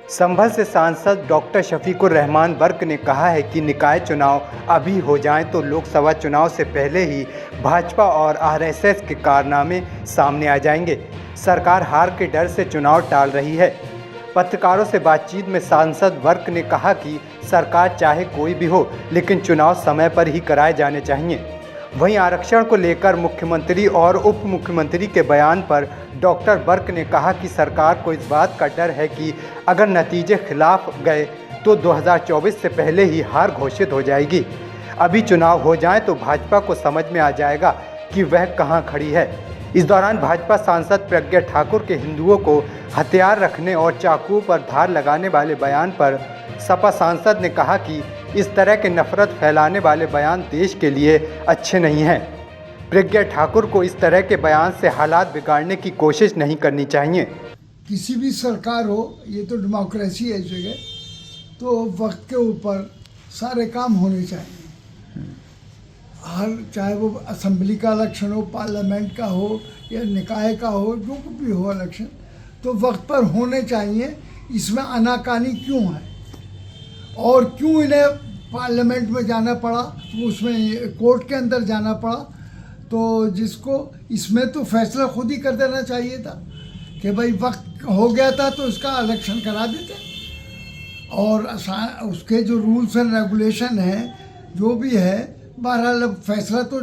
संभल से सांसद डॉक्टर शफीकुर रहमान बर्क ने कहा है कि निकाय चुनाव अभी हो जाएं तो लोकसभा चुनाव से पहले ही भाजपा और आरएसएस के कारनामे सामने आ जाएंगे। सरकार हार के डर से चुनाव टाल रही है। पत्रकारों से बातचीत में सांसद बर्क ने कहा कि सरकार चाहे कोई भी हो, लेकिन चुनाव समय पर ही कराए जाने चाहिए। वहीं आरक्षण को लेकर मुख्यमंत्री और उप मुख्यमंत्री के बयान पर डॉक्टर बर्क ने कहा कि सरकार को इस बात का डर है कि अगर नतीजे खिलाफ गए तो 2024 से पहले ही हार घोषित हो जाएगी। अभी चुनाव हो जाए तो भाजपा को समझ में आ जाएगा कि वह कहां खड़ी है। इस दौरान भाजपा सांसद प्रज्ञा ठाकुर के हिंदुओं को हथियार रखने और चाकू पर धार लगाने वाले बयान पर सपा सांसद ने कहा कि इस तरह के नफरत फैलाने वाले बयान देश के लिए अच्छे नहीं हैं। प्रज्ञा ठाकुर को इस तरह के बयान से हालात बिगाड़ने की कोशिश नहीं करनी चाहिए। किसी भी सरकार हो, ये तो डेमोक्रेसी है जगह, तो वक्त के ऊपर सारे काम होने चाहिए। हर चाहे वो असेंबली का इलेक्शन हो, पार्लियामेंट का हो या निकाय का हो, जो भी हो इलेक्शन, तो वक्त पर होने चाहिए। इसमें आनाकानी क्यों है और क्यों इन्हें पार्लियामेंट में जाना पड़ा, तो उसमें कोर्ट के अंदर जाना पड़ा, तो जिसको इसमें तो फैसला खुद ही कर देना चाहिए था कि भाई वक्त हो गया था तो इसका इलेक्शन करा देते। और उसके जो रूल्स एंड रेगुलेशन हैं, जो भी है, बहरहाल अब फैसला तो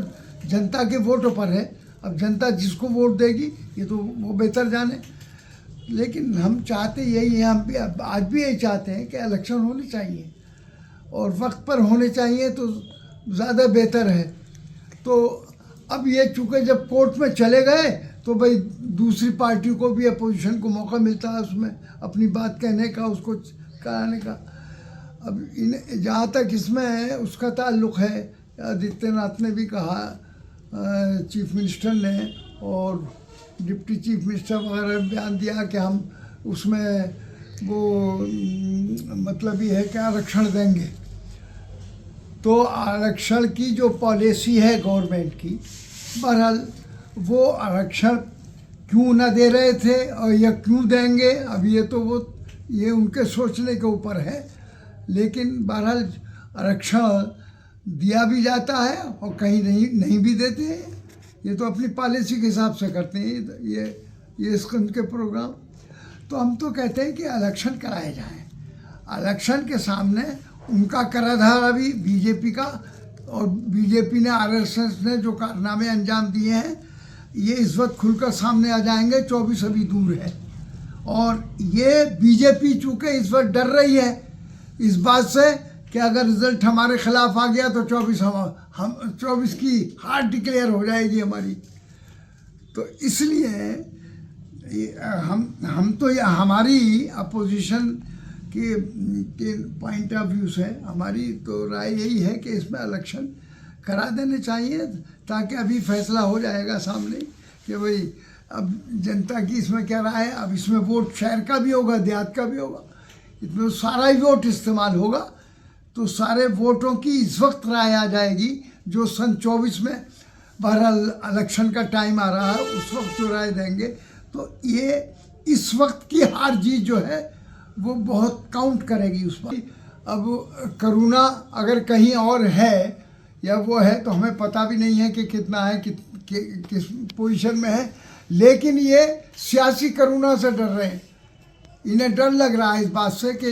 जनता के वोटों पर है। अब जनता जिसको वोट देगी ये तो वो बेहतर जाने। लेकिन हम चाहते यही हैं, हम भी आज भी यही चाहते हैं कि इलेक्शन होने चाहिए और वक्त पर होने चाहिए तो ज़्यादा बेहतर है। तो अब ये चूँकि जब कोर्ट में चले गए तो भाई दूसरी पार्टी को भी अपोजिशन को मौका मिलता है उसमें अपनी बात कहने का, उसको कराने का। अब इन जहाँ तक इसमें उसका ताल्लुक़ है, आदित्यनाथ ने भी कहा, चीफ मिनिस्टर ने और डिप्टी चीफ मिनिस्टर वगैरह ने बयान दिया कि हम उसमें वो मतलब ये है कि आरक्षण देंगे। तो आरक्षण की जो पॉलिसी है गवर्नमेंट की, बहरहाल वो आरक्षण क्यों ना दे रहे थे और या क्यों देंगे, अब ये तो वो ये उनके सोचने के ऊपर है। लेकिन बहरहाल आरक्षण दिया भी जाता है और कहीं नहीं भी देते हैं। ये तो अपनी पॉलिसी के हिसाब से करते हैं ये उनके प्रोग्राम। तो हम तो कहते हैं कि इलेक्शन कराए जाएं। इलेक्शन के सामने उनका कराधार अभी बीजेपी का, और बीजेपी ने आरएसएस ने जो कारनामे अंजाम दिए हैं, ये इस वक्त खुलकर सामने आ जाएंगे। 24 अभी दूर है और ये बीजेपी चूँकि इस वक्त डर रही है इस बात से कि अगर रिजल्ट हमारे खिलाफ आ गया तो 24 की हार डिक्लेयर हो जाएगी हमारी। तो इसलिए हम तो ये हमारी अपोजिशन के पॉइंट ऑफ व्यू से हमारी तो राय यही है कि इसमें इलेक्शन करा देने चाहिए, ताकि अभी फैसला हो जाएगा सामने कि भाई अब जनता की इसमें क्या राय है। अब इसमें वोट शहर का भी होगा, देहात का भी होगा, इसमें सारा ही वोट इस्तेमाल होगा। तो सारे वोटों की इस वक्त राय आ जाएगी जो सन 24 में बहरहाल इलेक्शन का टाइम आ रहा है, उस वक्त जो राय देंगे। तो ये इस वक्त की हार जीत जो है वो बहुत काउंट करेगी उस पर। अब करुणा अगर कहीं और है या वो है तो हमें पता भी नहीं है कि कितना है, किस पोजीशन में है। लेकिन ये सियासी करुणा से डर रहे हैं। इन्हें डर लग रहा है इस बात से कि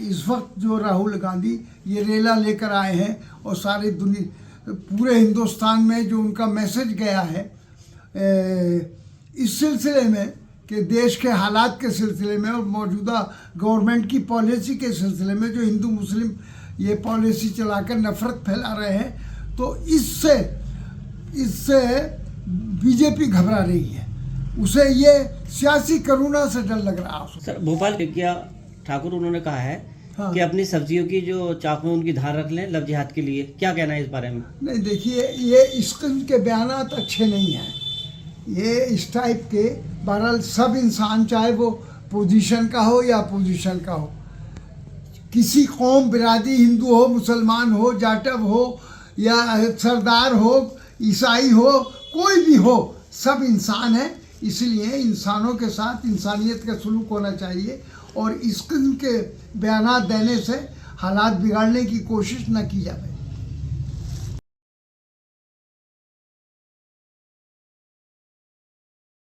इस वक्त जो राहुल गांधी ये रेला लेकर आए हैं और सारी दुनिया पूरे हिंदुस्तान में जो उनका मैसेज गया है इस सिलसिले में कि देश के हालात के सिलसिले में और मौजूदा गवर्नमेंट की पॉलिसी के सिलसिले में जो हिंदू मुस्लिम ये पॉलिसी चलाकर नफरत फैला रहे हैं, तो इससे बीजेपी घबरा रही है। उसे ये सियासी करुणा से डर लग रहा है। सर, भोपाल प्रज्ञा ठाकुर उन्होंने कहा है कि अपनी सब्जियों की जो चाकू उनकी धार रख लें लव जिहाद के लिए, क्या कहना है इस बारे में? नहीं, देखिए, ये इस किस्म के बयानात अच्छे नहीं हैं। ये इस टाइप के बहरहाल सब इंसान, चाहे वो पोजीशन का हो या अपोजिशन का हो, किसी कौम बिरादरी, हिंदू हो, मुसलमान हो, जाटव हो या सरदार हो, ईसाई हो, कोई भी हो, सब इंसान है। इसलिए इंसानों के साथ इंसानियत का सलूक होना चाहिए और इस किस्म के बयानात देने से हालात बिगाड़ने की कोशिश न की जाए।